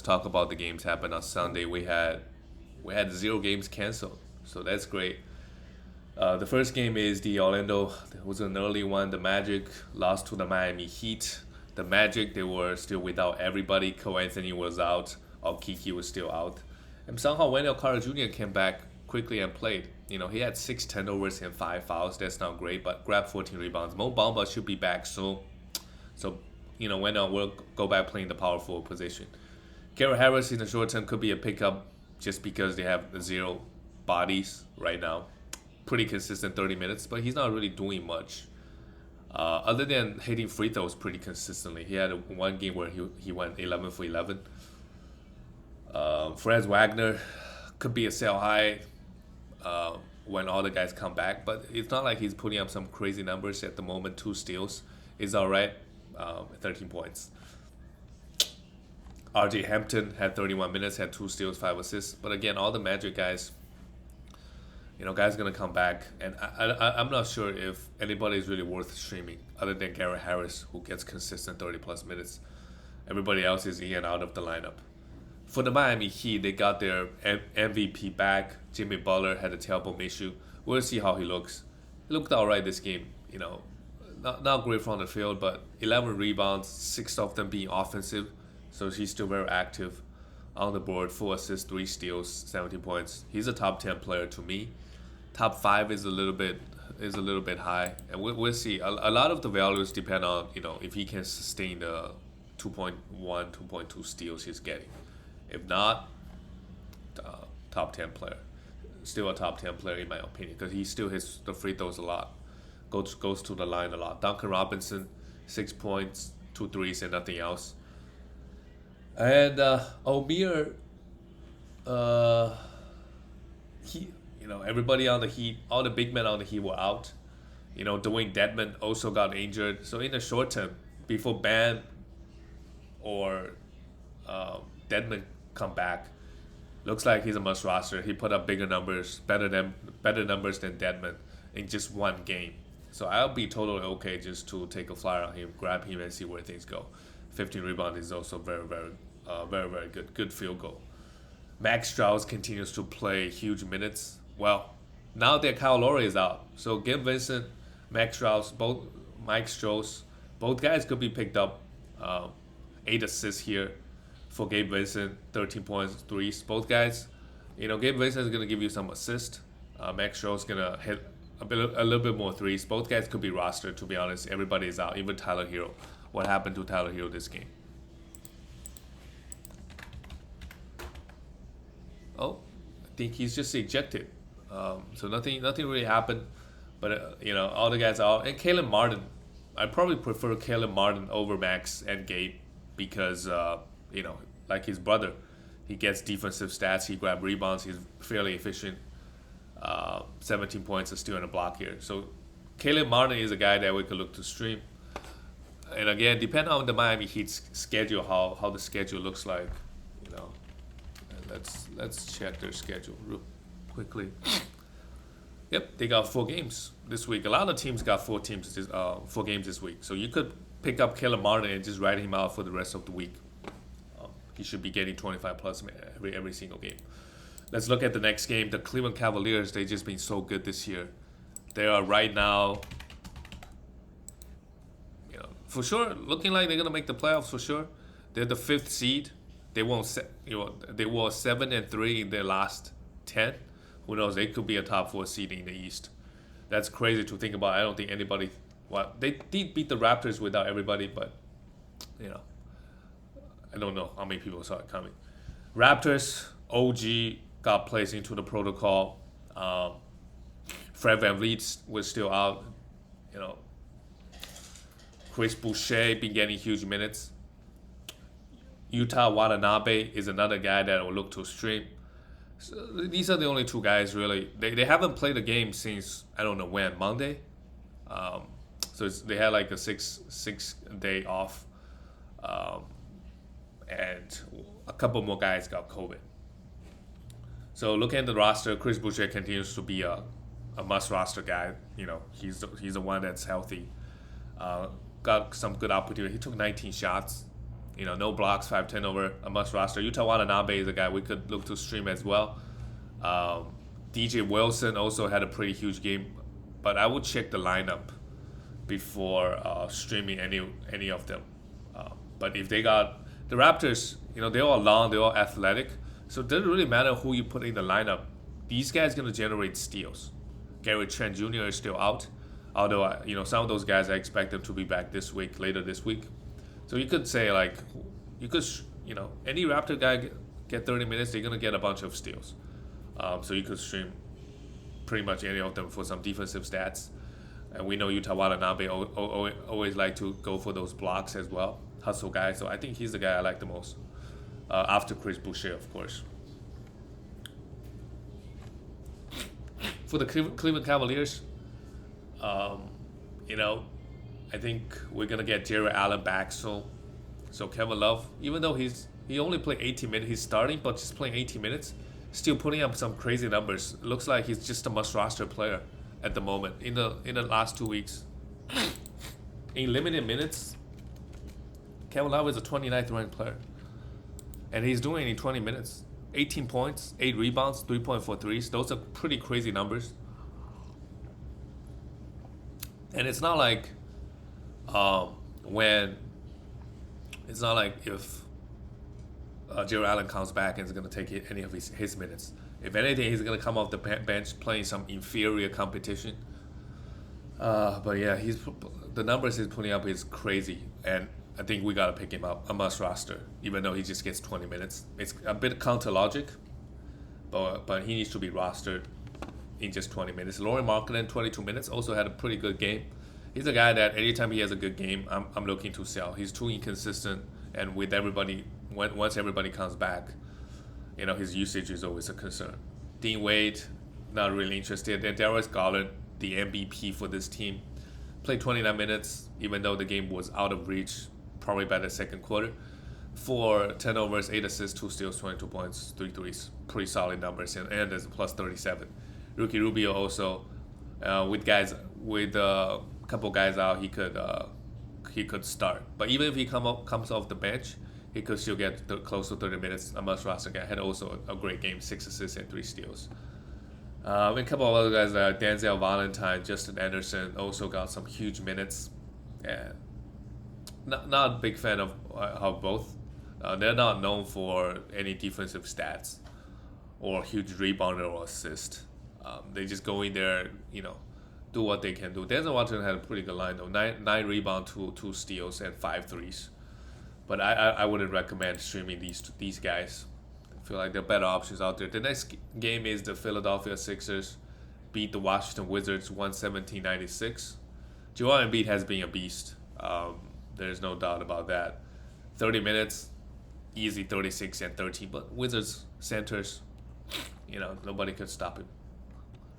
talk about the games happened on Sunday. We had 0 games canceled, so that's great. The first game is the Orlando. It was an early one. The Magic lost to the Miami Heat. The Magic, they were still without everybody. Cole Anthony was out. Kiki was still out. And somehow Wendell Carter Jr. came back quickly and played. He had 6 turnovers and 5 fouls. That's not great, but grabbed 14 rebounds. Mo Bamba should be back soon. So, Wendell will go back playing the power forward position. Garrett Harris in the short term could be a pickup just because they have 0 bodies right now. Pretty consistent 30 minutes, but he's not really doing much. Other than hitting free throws pretty consistently. He had one game where he went 11 for 11. Franz Wagner could be a sell high when all the guys come back, but it's not like he's putting up some crazy numbers at the moment. 2 steals is all right. 13 points. RJ Hampton had 31 minutes, had 2 steals, 5 assists. But again, all the Magic guys, guys gonna come back, and I'm not sure if anybody is really worth streaming other than Garrett Harris, who gets consistent 30+ minutes. Everybody else is in and out of the lineup. For the Miami Heat, they got their MVP back. Jimmy Butler had a tailbone issue. We'll see how he looks. He looked alright this game. Not great from the field, but 11 rebounds, 6 of them being offensive. So he's still very active on the board. 4 assists, 3 steals, 17 points. He's a top 10 player to me. Top 5 is a little bit high, and we'll see. A lot of the values depend on if he can sustain the 2.1, 2.2 steals he's getting. If not, top 10 player. Still a top 10 player in my opinion, because he still hits the free throws a lot. Goes to the line a lot. Duncan Robinson, 6 points, 2 threes, and nothing else. And Omir, everybody on the Heat, all the big men on the Heat were out. Dwayne Dedmon also got injured. So in the short term, before Ban or Dedmon come back, looks like he's a must roster. He put up bigger numbers, better numbers than Dedmon in just one game. So I'll be totally okay just to take a flyer on him, grab him, and see where things go. 15 rebound is also very, very good. Good field goal. Max Strauss continues to play huge minutes. Well, now that Kyle Lowry is out, so Gabe Vincent, Max Strauss, Mike Strauss, both guys could be picked up. 8 assists here for Gabe Vincent, 13 points, 3s. Both guys, Gabe Vincent is gonna give you some assists. Max Strauss is gonna hit a little bit more 3s. Both guys could be rostered. To be honest, everybody is out, even Tyler Hero. What happened to Tyler Hero this game? Oh, I think he's just ejected. So nothing really happened. But all the guys are out. And Caleb Martin, I probably prefer Caleb Martin over Max and Gabe because like his brother, he gets defensive stats. He grabs rebounds. He's fairly efficient. 17 points, is still in a block here. So Caleb Martin is a guy that we could look to stream. And again, depending on the Miami Heat's schedule, how the schedule looks like, let's check their schedule real quickly. Yep, they got 4 games this week. A lot of teams got 4 games this week. So you could pick up Caleb Martin and just ride him out for the rest of the week. He should be getting 25+ every single game. Let's look at the next game. The Cleveland Cavaliers, they've just been so good this year. They are right now, for sure, looking like they're gonna make the playoffs for sure. They're the 5th seed. They won 7-3 in their last 10. Who knows? They could be a top 4 seed in the East. That's crazy to think about. I don't think anybody. Well, they did beat the Raptors without everybody, but I don't know how many people saw it coming. Raptors, OG got placed into the protocol. Fred VanVleet was still out. Chris Boucher been getting huge minutes. Utah Watanabe is another guy that will look to stream. So these are the only 2 guys really. They haven't played a game since I don't know when, Monday. So they had like a six day off, and a couple more guys got COVID. So looking at the roster, Chris Boucher continues to be a must roster guy. He's the one that's healthy. Got some good opportunity. He took 19 shots. No blocks, 5 turnover, a must roster. Yuta Watanabe is a guy we could look to stream as well. DJ Wilson also had a pretty huge game, but I would check the lineup before streaming any of them. But if they got the Raptors, they're all long, they're all athletic, so it doesn't really matter who you put in the lineup. These guys gonna generate steals. Gary Trent Jr. is still out, although some of those guys I expect them to be back later this week. So you could say any Raptor guy get 30 minutes, they're gonna get a bunch of steals. So you could stream pretty much any of them for some defensive stats. And we know Yuta Watanabe always like to go for those blocks as well, hustle guy. So I think he's the guy I like the most, after Chris Boucher, of course. For the Cleveland Cavaliers, I think we're gonna get Jared Allen back soon. So Kevin Love, even though he only played 18 minutes, he's starting, but just playing 18 minutes, still putting up some crazy numbers. Looks like he's just a must roster player at the moment in the last 2 weeks. In limited minutes, Kevin Love is a 29th ranked player, and he's doing it in 20 minutes. 18 points, 8 rebounds, 3.4 threes. Those are pretty crazy numbers. And it's not like if Jared Allen comes back and is going to take any of his minutes. If anything, he's going to come off the bench playing some inferior competition. But yeah, the numbers he's putting up is crazy, and I think we got to pick him up, a must roster, even though he just gets 20 minutes. It's a bit counter logic, but he needs to be rostered in just 20 minutes. Lauri Markkanen, 22 minutes, also had a pretty good game. He's a guy that anytime he has a good game, I'm looking to sell. He's too inconsistent, and with everybody, once everybody comes back, his usage is always a concern. Dean Wade, not really interested. And Darius Garland, the MVP for this team, played 29 minutes, even though the game was out of reach probably by the second quarter. 4 turnovers, 8 assists, 2 steals, 22 points, 3 threes. Pretty solid numbers, and there's a plus 37. Ricky Rubio also, with a couple guys out, he could start. But even if he comes off the bench, he could still get close to 30 minutes. A must roster guy. Had also a great game, 6 assists and 3 steals. And a couple of other guys there, Denzel Valentine, Justin Anderson, also got some huge minutes. And not a big fan of both. They're not known for any defensive stats or huge rebounder or assist. They just go in there, do what they can do. Denzel Washington had a pretty good line though. 9 rebounds, 2 steals, and 5 threes. But I wouldn't recommend streaming these guys. I feel like there are better options out there. The next game is the Philadelphia Sixers beat the Washington Wizards 117-96. Joel Embiid has been a beast. There's no doubt about that. 30 minutes, easy 36 and 13. But Wizards centers, nobody could stop him.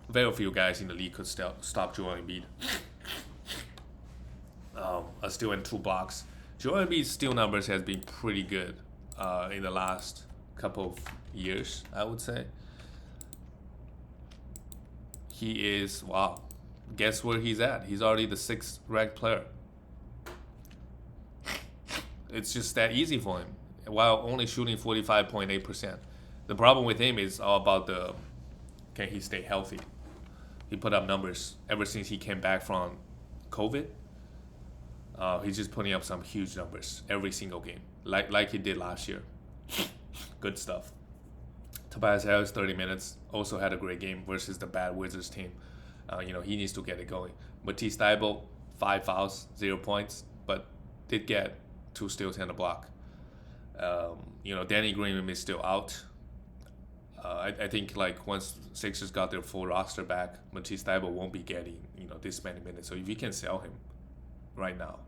Very few guys in the league could stop Joel Embiid. A steal and 2 blocks. Joel Embiid's steal numbers has been pretty good in the last couple of years, I would say. He is, wow, guess where he's at? He's already the 6th ranked player. It's just that easy for him, while only shooting 45.8%. The problem with him is all about can he stay healthy? He put up numbers ever since he came back from COVID. He's just putting up some huge numbers every single game, like he did last year. Good stuff. Tobias Harris, 30 minutes, also had a great game versus the bad Wizards team. He needs to get it going. Matisse Thybulle, 5 fouls, 0 points, but did get 2 steals and a block. Danny Green is still out. I think once Sixers got their full roster back, Matisse Thybulle won't be getting this many minutes. So if you can sell him right now,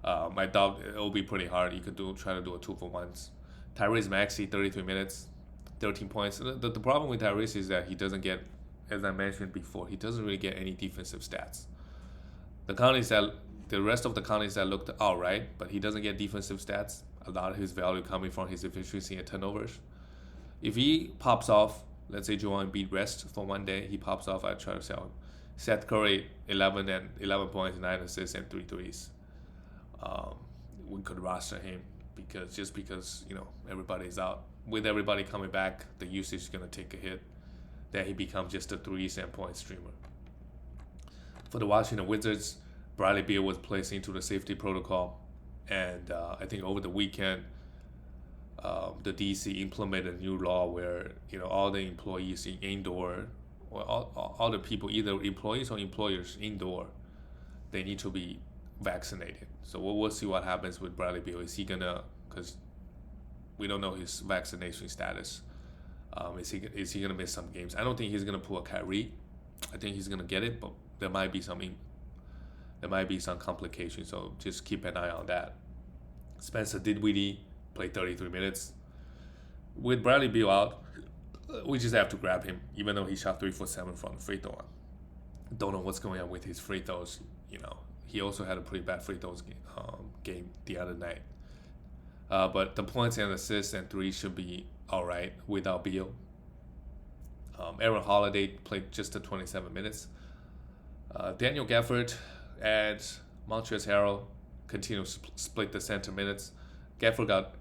I doubt it will be pretty hard. You could try to do a 2-for-1s. Tyrese Maxey, 33 minutes, 13 points. The problem with Tyrese is that he doesn't get, as I mentioned before, he doesn't really get any defensive stats. The rest of the counties that looked all right, but he doesn't get defensive stats. A lot of his value coming from his efficiency and turnovers. If he pops off, let's say Joel Embiid rests for one day, he pops off, I try to sell him. Seth Curry, 11 points, 9 assists, and 3 threes. We could roster him. because everybody's out. With everybody coming back, the usage is gonna take a hit. Then he becomes just a 3-cent point streamer. For the Washington Wizards, Bradley Beal was placed into the safety protocol, and I think over the weekend, the DC implemented a new law where all the employees indoor, or all the people, either employees or employers indoor, they need to be vaccinated. So we'll see what happens with Bradley Beal. Is he gonna? Because we don't know his vaccination status. Is he gonna miss some games? I don't think he's gonna pull a Kyrie. I think he's gonna get it, but there might be some complications. So just keep an eye on that. Spencer Dinwiddie played 33 minutes. With Bradley Beal out, we just have to grab him, even though he shot 3 for 7 from the free throw line. Don't know what's going on with his free throws. He also had a pretty bad free throws game the other night. But the points and assists and 3 should be all right without Beal. Aaron Holiday played just 27 minutes. Daniel Gafford and Montrezl Harrell continue to split the center minutes. Gafford got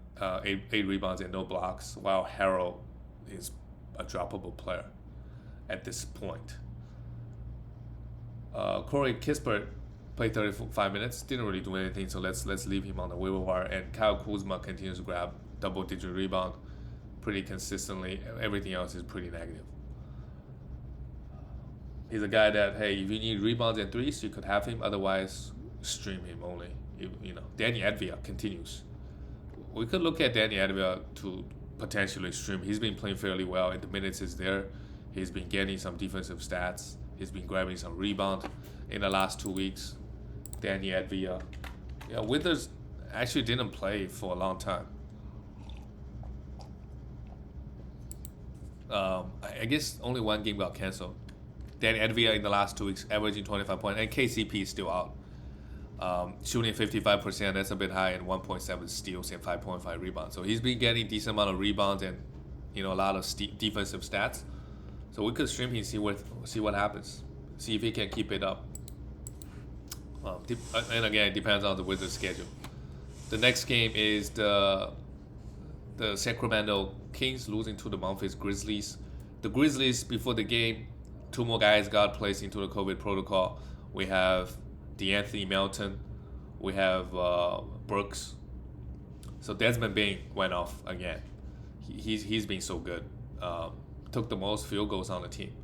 8 rebounds and no blocks, while Harrell is a droppable player at this point. Corey Kispert played 35 minutes, didn't really do anything, so let's leave him on the waiver wire. And Kyle Kuzma continues to grab double-digit rebound pretty consistently. Everything else is pretty negative. He's a guy that, hey, if you need rebounds and 3s, you could have him. Otherwise, stream him only. Danny Advia continues. We could look at Danny Advia to potentially stream. He's been playing fairly well, and the minutes is there. He's been getting some defensive stats. He's been grabbing some rebound in the last 2 weeks. Danny Advia. Withers actually didn't play for a long time. I guess only one game got canceled. Danny Advia in the last 2 weeks averaging 25 points, and KCP is still out. Shooting 55%, that's a bit high, and 1.7 steals and 5.5 rebounds. So he's been getting decent amount of rebounds and a lot of defensive stats. So we could stream him, see what happens, see if he can keep it up. And again, it depends on the Wizards' schedule. The next game is the Sacramento Kings losing to the Memphis Grizzlies. The Grizzlies, before the game, 2 more guys got placed into the COVID protocol. We have DeAnthony Melton, we have Brooks. So Desmond Bain went off again. He's been so good. Took the most field goals on the team.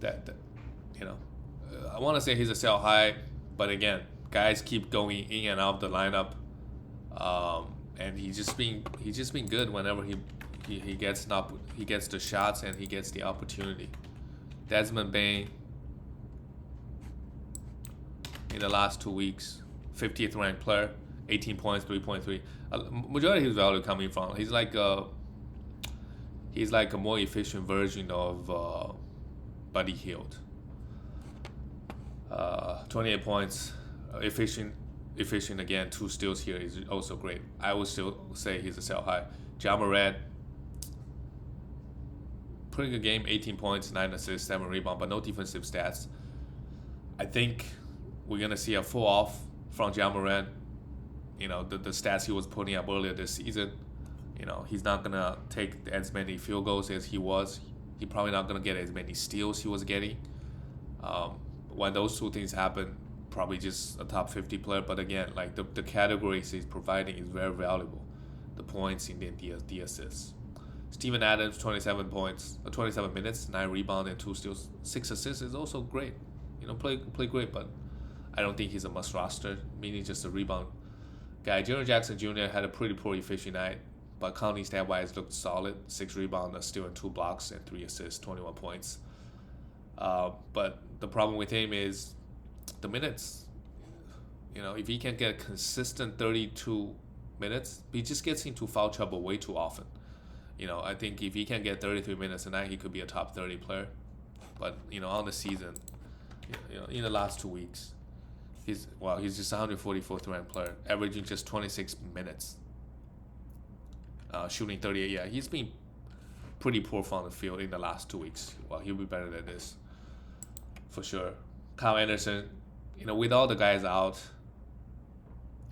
I want to say he's a sell high, but again, guys keep going in and out of the lineup, and he's just been good whenever he gets the shots and he gets the opportunity. Desmond Bain in the last 2 weeks, 50th ranked player, 18 points, 3.3. Majority of his value coming from he's like a more efficient version of Buddy Hield. 28 points, efficient again. 2 steals here is also great. I would still say he's a sell high. Ja Morant, pretty good game, 18 points, 9 assists, 7 rebounds, but no defensive stats. I think we're gonna see a fall off from Ja Morant. The stats he was putting up earlier this season. He's not gonna take as many field goals as he was. He's probably not gonna get as many steals he was getting. When those 2 things happen, probably just a top 50 player. But again, like the categories he's providing is very valuable. The points and then the assists. Steven Adams, 27 minutes, 9 rebounds and 2 steals, 6 assists is also great. Play great, but I don't think he's a must roster, meaning just a rebound guy. Jaren Jackson Jr. had a pretty poor efficient night, but counting stat-wise looked solid. 6 rebounds, a steal and 2 blocks and 3 assists, 21 points. But the problem with him is the minutes. If he can get consistent 32 minutes, he just gets into foul trouble way too often. I think if he can get 33 minutes a night, he could be a top 30 player. But on the season, in the last 2 weeks, he's just 144th ranked player, averaging just 26 minutes, shooting 38. Yeah, he's been pretty poor from the field in the last 2 weeks. Well, he'll be better than this, for sure. Kyle Anderson, with all the guys out,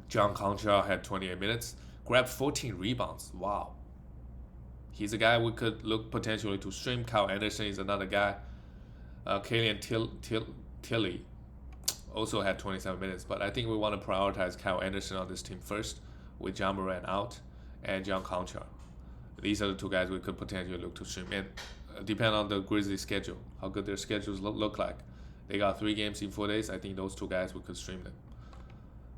John Conchar had 28 minutes. grabbed 14 rebounds. Wow. He's a guy we could look potentially to stream. Kyle Anderson is another guy. Killian Tilly also had 27 minutes, but I think we want to prioritize Kyle Anderson on this team first, with John Moran out and John Conchar. These are the two guys we could potentially look to stream. And depend on the Grizzlies' schedule, how good their schedules look like. They got 3 games in 4 days. I think those two guys we could stream them.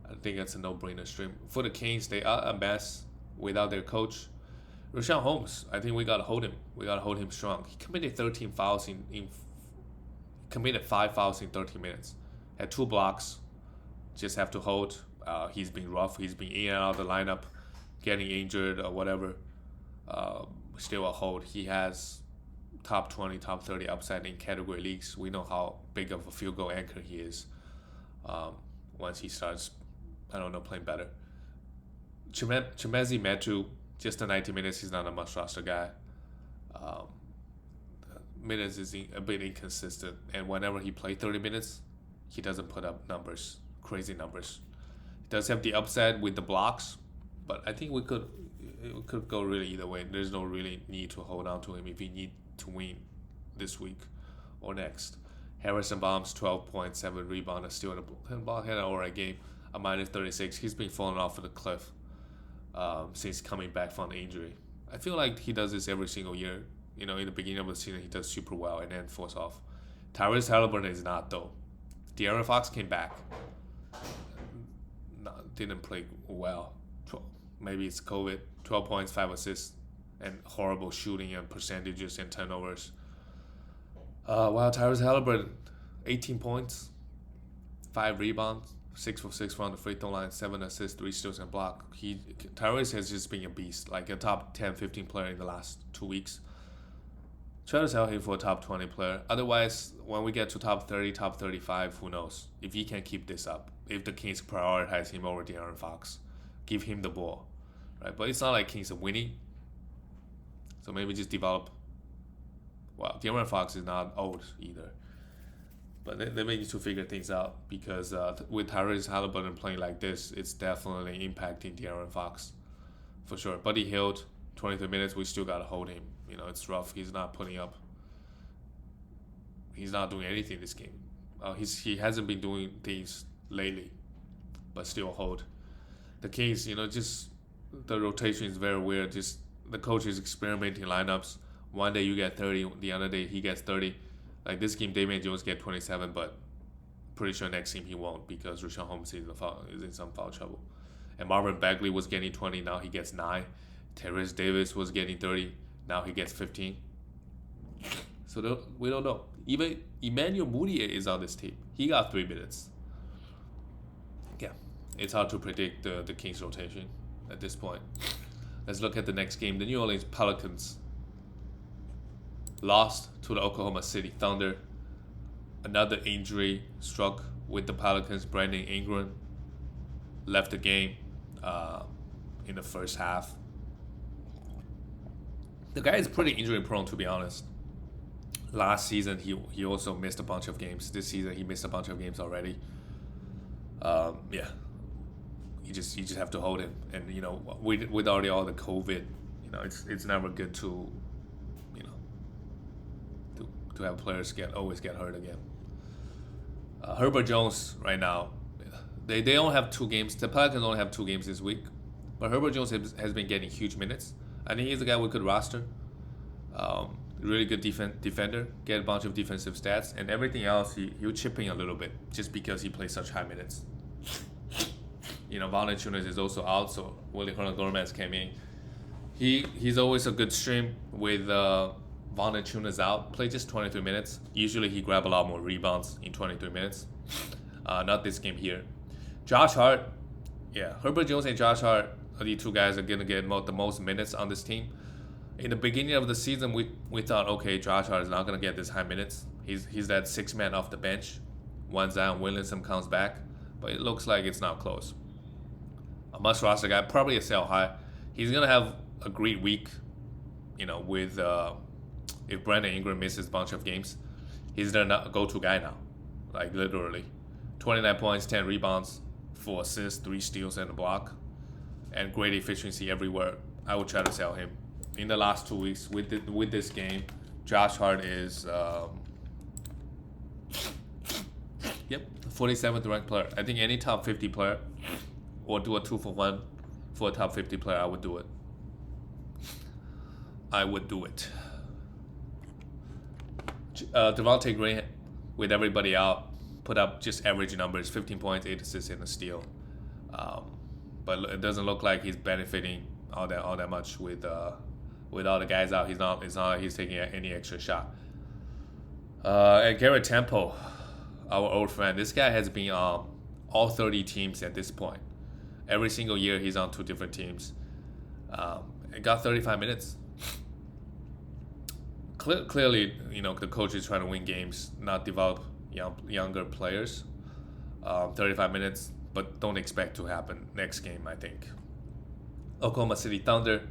I think that's a no-brainer stream. For the Kings, they are a mess without their coach. Richaun Holmes, I think we gotta hold him. We gotta hold him strong. He committed 13 fouls committed 5 fouls in 13 minutes. Had 2 blocks. Just have to hold. He's been rough. He's been in and out of the lineup, getting injured or whatever. Still a hold. He has top 20, top 30 upside in category leagues. We know how big of a field goal anchor he is. Once he starts, playing better. Chimezie Metu, just the 90 minutes, he's not a must-roster guy. Minutes is a bit inconsistent, and whenever he plays 30 minutes, he doesn't put up crazy numbers. He does have the upside with the blocks, but I think it could go really either way. There's no really need to hold on to him if you need to win this week or next. Harrison Barnes, 12.7 rebound, a steal, and ball had an alright game, a minus 36. He's been falling off of the cliff since coming back from the injury. I feel like he does this every single year. In the beginning of the season, he does super well and then falls off. Tyrese Halliburton is not, though. De'Aaron Fox came back. Didn't play well. Maybe it's COVID. 12 points, 5 assists, and horrible shooting and percentages and turnovers. While Tyrese Halliburton, 18 points, 5 rebounds, 6 for 6 from the free throw line, 7 assists, 3 steals and block. Tyrese has just been a beast, like a top 10, 15 player in the last 2 weeks. Try to sell him for a top 20 player. Otherwise, when we get to top 30, top 35, who knows? If he can keep this up, if the Kings prioritize him over De'Aaron Fox, give him the ball, right? But it's not like Kings are winning, so maybe just develop. Well, De'Aaron Fox is not old either, but they may need to figure things out because with Tyrese Halliburton playing like this, it's definitely impacting De'Aaron Fox for sure. Buddy Hield, 23 minutes, we still gotta hold him. It's rough. He's not putting up. He's not doing anything this game. He hasn't been doing things lately, but still hold. The Kings, just the rotation is very weird. Just the coach is experimenting lineups. One day you get 30, the other day he gets 30. Like this game, Damian Jones get 27, but pretty sure next game he won't because Richaun Holmes is in some foul trouble. And Marvin Bagley was getting 20, now he gets 9. Terrence Davis was getting 30. Now he gets 15. So we don't know. Even Emmanuel Mudiay is on this team. He got 3 minutes. Yeah, it's hard to predict the Kings rotation at this point. Let's look at the next game. The New Orleans Pelicans lost to the Oklahoma City Thunder. Another injury struck with the Pelicans. Brandon Ingram left the game in the first half. The guy is pretty injury prone, to be honest. Last season, he also missed a bunch of games. This season, he missed a bunch of games already. Yeah, you just have to hold him. And with already all the COVID, it's never good to have players always get hurt again. Herbert Jones right now, they only have 2 games. The Pelicans only have 2 games this week, but Herbert Jones has been getting huge minutes. I think he's a guy we could roster. Really good defender, get a bunch of defensive stats, and everything else he'll chip in a little bit just because he plays such high minutes. Valanciunas is also out, so Willie Hernan-Gomez came in. He's always a good stream with Valanciunas out. Play just 23 minutes. Usually he grab a lot more rebounds in 23 minutes. Not this game here. Josh Hart, yeah, Herbert Jones and Josh Hart are the 2 guys that are gonna get the most minutes on this team. In the beginning of the season, we thought, okay, Josh Hart is not gonna get this high minutes. He's that 6th man off the bench when Zion Williamson comes back, but it looks like it's not close. A must roster guy, probably a sell high. He's gonna have a great week, with if Brandon Ingram misses a bunch of games, he's their go-to guy now, like literally. 29 points, 10 rebounds, 4 assists, 3 steals, and a block. and great efficiency everywhere. I would try to sell him. In the last 2 weeks with this game, Josh Hart is 47th ranked player. I think any top 50 player or do a 2-for-1 for a top 50 player, I would do it. Devontae Green, with everybody out, put up just average numbers: 15 points, 8 assists, and a steal. But it doesn't look like he's benefiting all that much with all the guys out. It's not like he's taking any extra shot. And Garrett Temple, our old friend, this guy has been on all 30 teams at this point. Every single year he's on 2 different teams. And got 35 minutes. Clearly, the coach is trying to win games, not develop younger players. 35 minutes, but don't expect to happen next game, I think. Oklahoma City Thunder,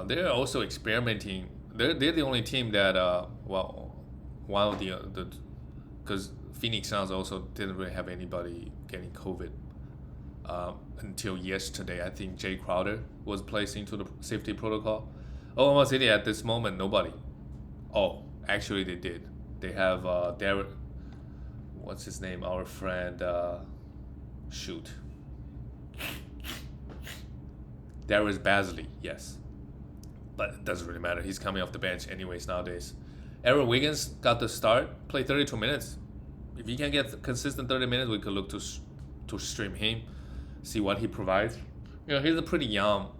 they're also experimenting. They're the only team that, one of the because Phoenix Suns also didn't really have anybody getting COVID until yesterday. I think Jay Crowder was placed into the safety protocol. Oklahoma City at this moment, nobody. Oh, actually they did. They have Derek. What's his name? Our friend. Darius Bazley, yes. But it doesn't really matter. He's coming off the bench anyways nowadays. Aaron Wiggins got the start, played 32 minutes. If he can get consistent 30 minutes, we could look to stream him, see what he provides. He's a pretty young,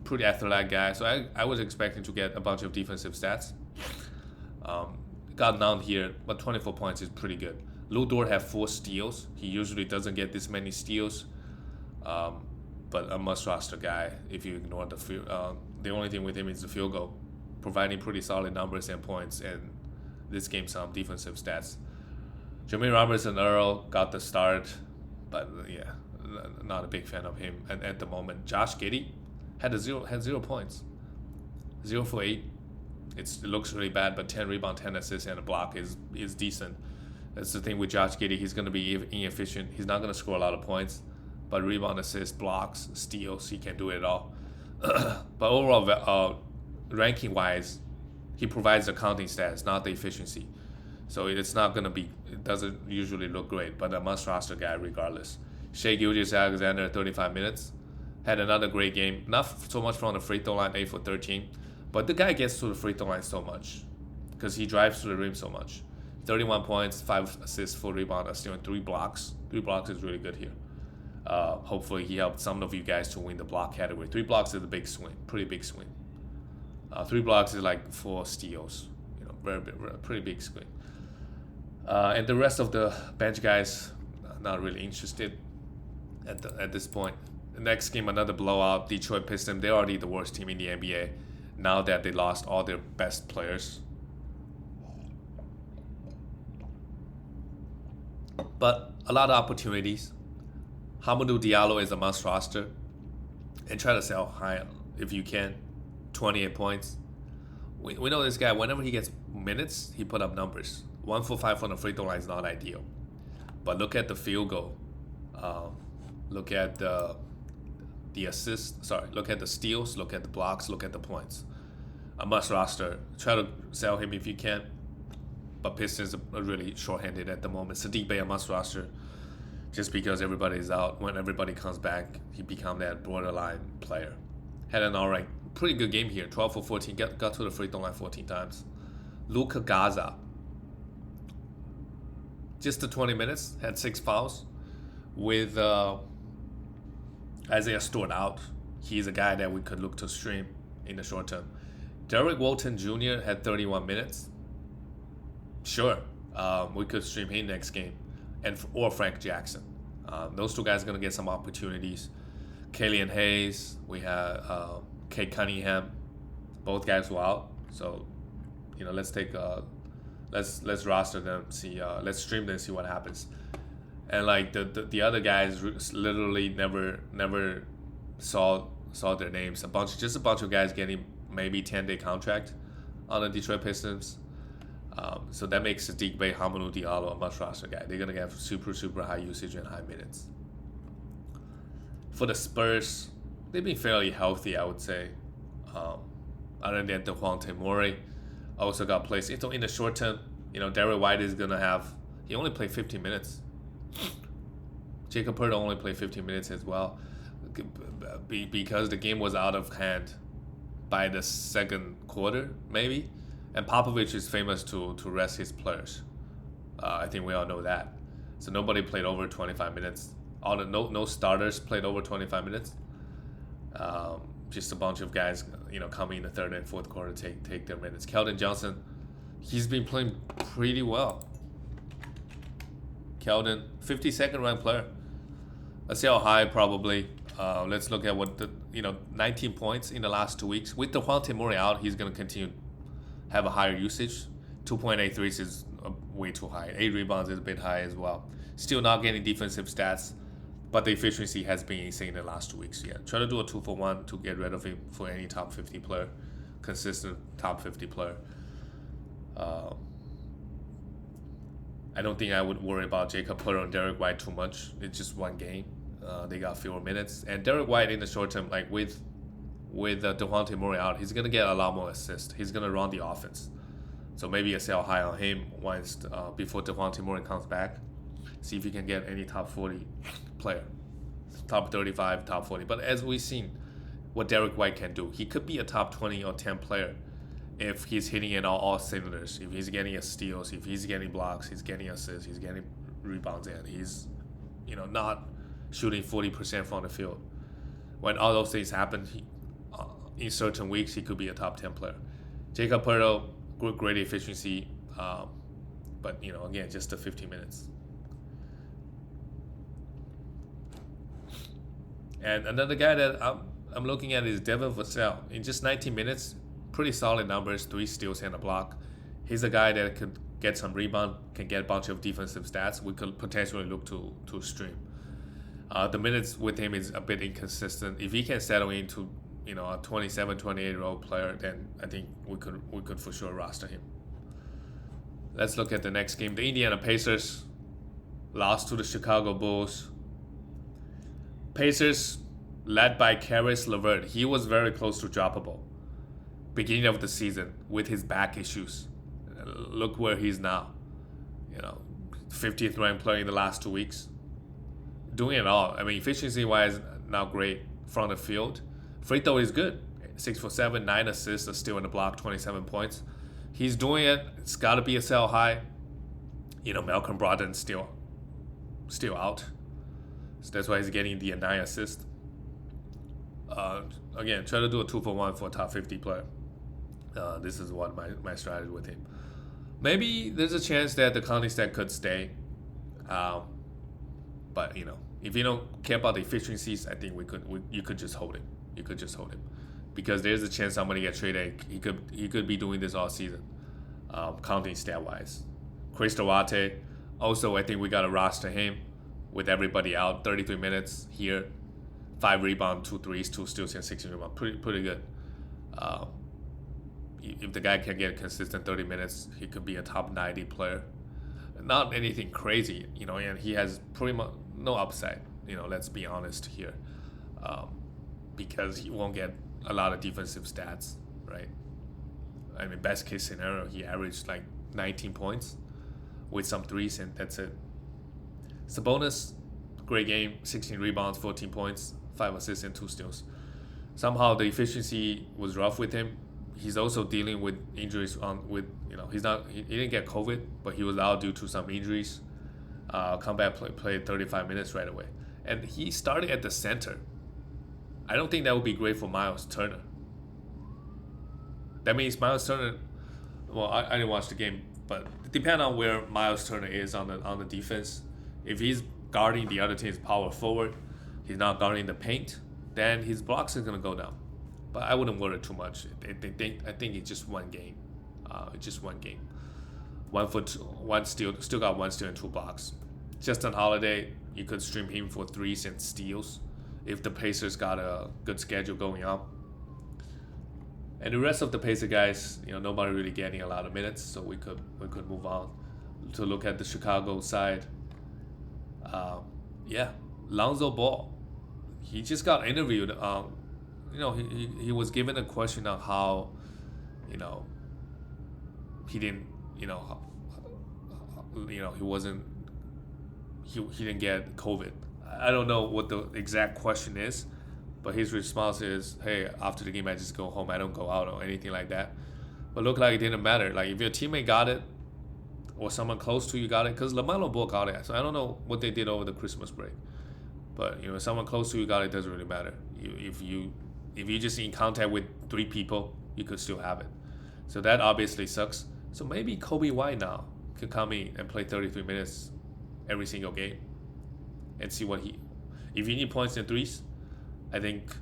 pretty athletic guy, so I was expecting to get a bunch of defensive stats. Got none here, but 24 points is pretty good. Lou Dort had 4 steals. He usually doesn't get this many steals, but a must-roster guy if you ignore the field. The only thing with him is the field goal, providing pretty solid numbers and points, and this game some defensive stats. Jermaine Robertson-Earl got the start, but not a big fan of him at the moment. Josh Giddey had 0 points, 0 for 8. It looks really bad, but 10 rebounds, 10 assists, and a block is decent. That's the thing with Josh Giddey. He's going to be inefficient. He's not going to score a lot of points, but rebound, assists, blocks, steals, he can do it all. But overall, ranking-wise, he provides the counting stats, not the efficiency. So it doesn't usually look great, but a must-roster guy regardless. Shai Gilgeous-Alexander, 35 minutes. Had another great game. Not so much from the free throw line, 8 for 13. But the guy gets to the free throw line so much because he drives to the rim so much. 31 points, 5 assists, 4 rebounds, and 3 blocks. 3 blocks is really good here. Hopefully he helped some of you guys to win the block category. 3 blocks is a big swing, pretty big swing. 3 blocks is like 4 steals, pretty big swing. And the rest of the bench guys, not really interested at this point. The next game, another blowout. Detroit Piston, they're already the worst team in the NBA now that they lost all their best players. But a lot of opportunities. Hamidou Diallo is a must roster, and try to sell high if you can. 28 points. We know this guy, whenever he gets minutes, he put up numbers. 1 for 5 from the free throw line is not ideal. But look at the field goal. Look at the assists. Look at the steals. Look at the blocks. Look at the points. A must roster. Try to sell him if you can. But Pistons are really short-handed at the moment. Sadiq Bey, a must roster. Just because everybody is out. When everybody comes back, he become that borderline player. Had an alright, pretty good game here. 12 for 14. Got to the free throw line 14 times. Luka Gaza. Just the 20 minutes. Had 6 fouls. With Isaiah Stewart out, he's a guy that we could look to stream in the short term. Derek Walton Jr. had 31 minutes. Sure, we could stream him next game, or Frank Jackson. Those 2 guys are gonna get some opportunities. Killian Hayes, we have Kate Cunningham, both guys were out. So, let's take let's roster them, see let's stream them, see what happens. And like the other guys literally never saw their names. Just a bunch of guys getting maybe 10-day contract on the Detroit Pistons. So that makes Sadiq Bey, Hamidou Diallo a must roster guy. They're gonna get super high usage and high minutes. For the Spurs, they've been fairly healthy, I would say. Other than DeJounte Murray, also got placed. So in the short term, Derek White is gonna have. He only played 15 minutes. Jakob Poeltl only played 15 minutes as well, because the game was out of hand by the second quarter, maybe. And Popovich is famous to rest his players. I think we all know that. So nobody played over 25 minutes. No starters played over 25 minutes. Just a bunch of guys, coming in the third and fourth quarter take their minutes. Kelton Johnson, he's been playing pretty well. Kelton, 52nd ranked player. Let's see how high probably. Let's look at what 19 points in the last 2 weeks. With DeJounte Murray out, he's going to continue have a higher usage. 2.8 threes is way too high. 8 rebounds is a bit high as well. Still not getting defensive stats, but the efficiency has been insane in the last 2 weeks. Yeah, try to do a 2-for-1 to get rid of him for any top 50 player, consistent top 50 player. I don't think I would worry about Jakob Poeltl and Derek White too much. It's just one game. They got fewer minutes, and Derek White in the short term, like with DeJounte Murray out, he's gonna get a lot more assists. He's gonna run the offense, so maybe a sell high on him once before DeJounte Murray comes back. See if he can get any top 40 player, top 35, top 40. But as we've seen, what Derek White can do, he could be a top 20 or 10 player if he's hitting in all cylinders. If he's getting steals, if he's getting blocks, he's getting assists, he's getting rebounds, and he's not shooting 40% from the field. When all those things happen, in certain weeks, he could be a top 10 player. Jakob Poeltl, great efficiency, but again, just the 15 minutes. And another guy that I'm looking at is Devin Vassell. In just 19 minutes, pretty solid numbers, 3 steals and a block. He's a guy that could get some rebound, can get a bunch of defensive stats. We could potentially look to stream. The minutes with him is a bit inconsistent. If he can settle into a 27, 28-year-old player, then I think we could for sure roster him. Let's look at the next game. The Indiana Pacers lost to the Chicago Bulls. Pacers led by Caris LeVert. He was very close to droppable beginning of the season with his back issues. Look where he's now. 50th ranked player in the last 2 weeks. Doing it all. I mean, efficiency-wise, not great from the field. Free throw is good. 6 for 7, 9 assists, a steal and a block, 27 points. He's doing it. It's got to be a sell high. Malcolm Brogdon still out. So that's why he's getting the 9 assist. Again, try to do a 2-for-1 for a top 50 player. This is what my strategy with him. Maybe there's a chance that the counting stat could stay. But if you don't care about the efficiencies, I think you could just hold him. You could just hold him, because there's a chance somebody get traded. He could be doing this all season. Counting stat wise, Chris Duarte. Also, I think we gotta roster him with everybody out. 33 minutes here, 5 rebounds, 2 threes, 2 steals, and 16 rebounds. Pretty good. If the guy can get consistent 30 minutes, he could be a top 90 player. Not anything crazy, and he has pretty much no upside. Let's be honest here, because he won't get a lot of defensive stats, right? I mean, best case scenario, he averaged like 19 points with some threes, and that's it. Sabonis, great game, 16 rebounds, 14 points, 5 assists, and 2 steals. Somehow the efficiency was rough with him. He's also dealing with injuries he didn't get COVID, but he was out due to some injuries. Come back, played 35 minutes right away. And he started at the center. I don't think that would be great for Miles Turner. That means Miles Turner, well, I didn't watch the game, but depending on where Miles Turner is on the defense, if he's guarding the other team's power forward, he's not guarding the paint, then his blocks are going to go down. But I wouldn't worry too much. I think it's just one game. It's just one game. 1 steal, still got 1 steal and 2 blocks. Justin Holiday, you could stream him for 3s and steals if the Pacers got a good schedule going on. And the rest of the Pacer guys, nobody really getting a lot of minutes, so we could move on to look at the Chicago side. Lonzo Ball, he just got interviewed. He was given a question on how, you know, he didn't, he wasn't, he didn't get COVID. I don't know what the exact question is, but his response is, "Hey, after the game, I just go home. I don't go out or anything like that." But look like it didn't matter. Like if your teammate got it, or someone close to you got it, because LaMelo Ball got it. So I don't know what they did over the Christmas break, but if someone close to you got it, doesn't really matter. If you just in contact with 3 people, you could still have it. So that obviously sucks. So maybe Kobe White now could come in and play 33 minutes every single game, and see what if you need points and threes, I think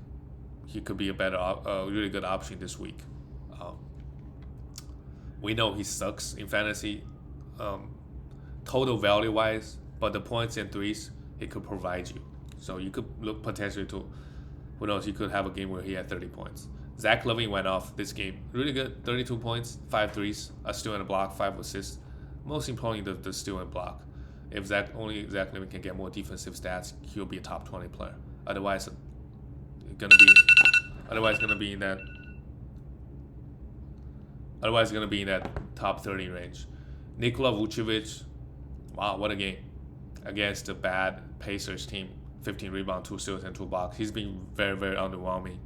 he could be a really good option this week. We know he sucks in fantasy, total value wise, but the points and threes he could provide you. So you could look potentially to, who knows, he could have a game where he had 30 points. Zach LaVine went off this game, really good, 32 points, 5 threes, a steal and a block, 5 assists. Most importantly, the steal and block. If Zach LaVine can get more defensive stats, he'll be a top 20 player. Otherwise, gonna be in that top 30 range. Nikola Vucevic, wow, what a game against a bad Pacers team. 15 rebounds, 2 steals, and 2 blocks. He's been very, very underwhelming.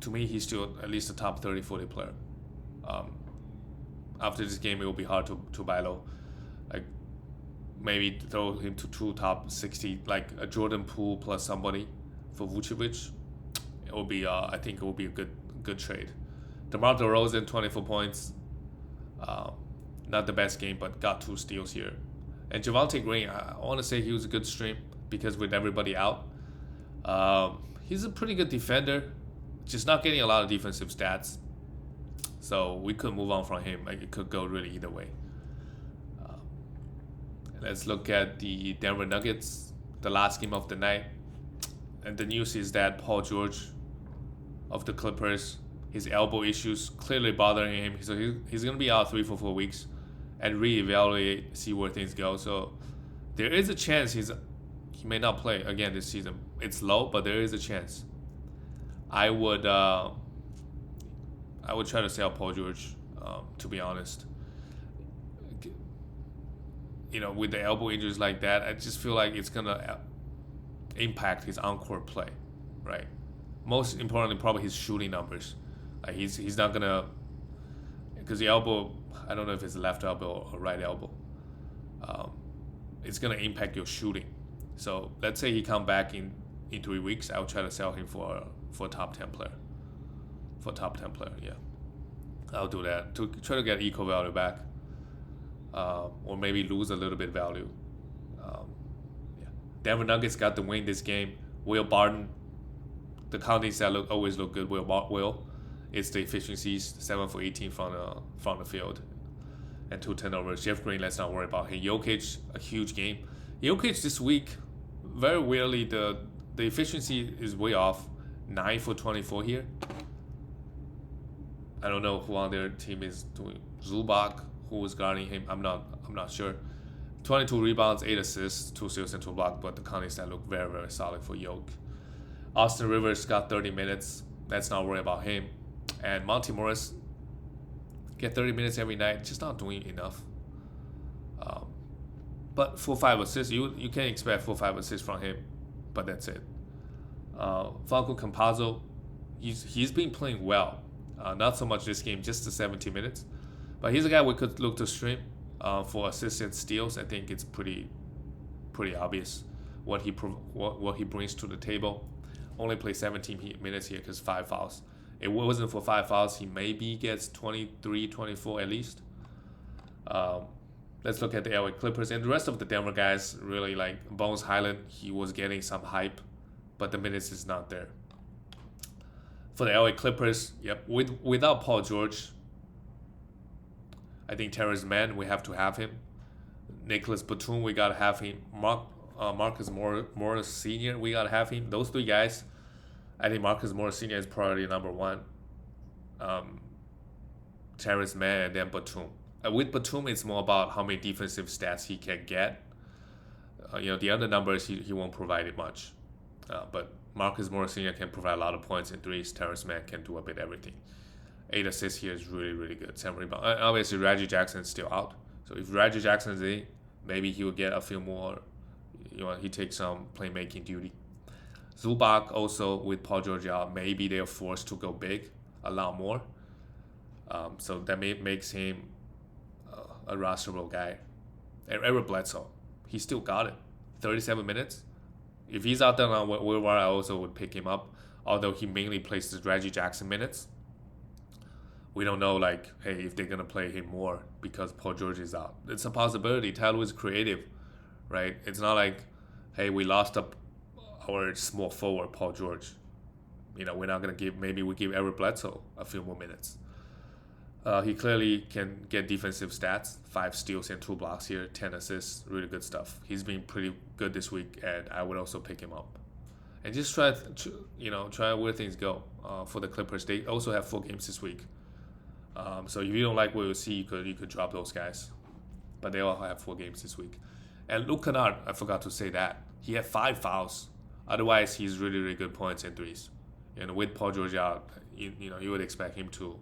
To me, he's still at least a top 30, 40 player. After this game, it will be hard to buy low. Like maybe throw him to 2 top 60, like a Jordan Poole plus somebody for Vucevic. It will be, I think it will be a good trade. DeMar DeRozan, 24 points. Not the best game, but got 2 steals here. And Javonte Green, I want to say he was a good stream because with everybody out, he's a pretty good defender, just not getting a lot of defensive stats. So we could move on from him. Like it could go really either way. Let's look at the Denver Nuggets, the last game of the night. And the news is that Paul George of the Clippers, his elbow issues clearly bothering him. So he's going to be out 3-4 weeks and reevaluate, see where things go. So there is a chance he may not play again this season. It's low, but there is a chance. I would try to sell Paul George, to be honest. With the elbow injuries like that, I just feel like it's going to impact his on-court play, right? Most importantly, probably his shooting numbers. Like he's not going to, because the elbow, I don't know if it's left elbow or right elbow. It's going to impact your shooting. So let's say he come back in 3 weeks, I would try to sell him for a top 10 player. Yeah. I'll do that to try to get equal value back. Or maybe lose a little bit value. Yeah. Denver Nuggets got the win this game. Will Barton, the counting stat always look good. Will, it's the efficiencies, 7 for 18 from the field, and 2 turnovers. Jeff Green, let's not worry about him. Jokic, a huge game. Jokic this week, very weirdly, the efficiency is way off. 9 for 24 here. I don't know who on their team is doing. Zubac, who was guarding him, I'm not sure. 22 rebounds, 8 assists, 2 steals and 2 blocks, but the counting stat look very, very solid for Yoke. Austin Rivers got 30 minutes. Let's not worry about him. And Monty Morris get 30 minutes every night, just not doing enough. But 4-5 assists, you can expect 4-5 assists from him, but that's it. Falco Campazzo, he's been playing well. Not so much this game, just the 17 minutes. But he's a guy we could look to stream for assists and steals. I think it's pretty obvious what he brings to the table. Only played 17 minutes here because 5 fouls. It wasn't for 5 fouls, he maybe gets 23, 24 at least. Let's look at the LA Clippers and the rest of the Denver guys. Really, like Bones Highland, he was getting some hype, but the minutes is not there. For the LA Clippers, without Paul George, I think Terrence Mann, we have to have him. Nicholas Batum, we gotta have him. Marcus Morris Sr., we gotta have him. Those 3 guys, I think Marcus Morris Sr. is priority number 1. Terrence Mann and then Batum. With Batum, it's more about how many defensive stats he can get. The other numbers he won't provide it much, but Marcus Morris Sr. can provide a lot of points and threes. Terrence Mann can do a bit everything. 8 assists here is really, really good. 7 rebounds. Obviously, Reggie Jackson is still out. So if Reggie Jackson is in, maybe he will get a few more. He takes some playmaking duty. Zubac also with Paul George out, maybe they're forced to go big a lot more. So that makes him a rosterable guy. Eric Bledsoe, he still got it. 37 minutes. If he's out there on waiver, I also would pick him up. Although he mainly plays the Reggie Jackson minutes. We don't know, if they're going to play him more because Paul George is out. It's a possibility. Tyler is creative, right? It's not like, hey, we lost our small forward, Paul George. We're not going to maybe we give Eric Bledsoe a few more minutes. He clearly can get defensive stats. 5 steals and 2 blocks here, 10 assists, really good stuff. He's been pretty good this week, and I would also pick him up. And just try where things go for the Clippers. They also have 4 games this week. So if you don't like what you see, you could drop those guys. But they all have 4 games this week. And Luke Kennard, I forgot to say that. He had 5 fouls. Otherwise, he's really, really good points and threes. And with Paul George out, you would expect him to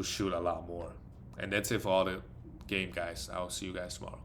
shoot a lot more. And that's it for all the game, guys. I'll see you guys tomorrow.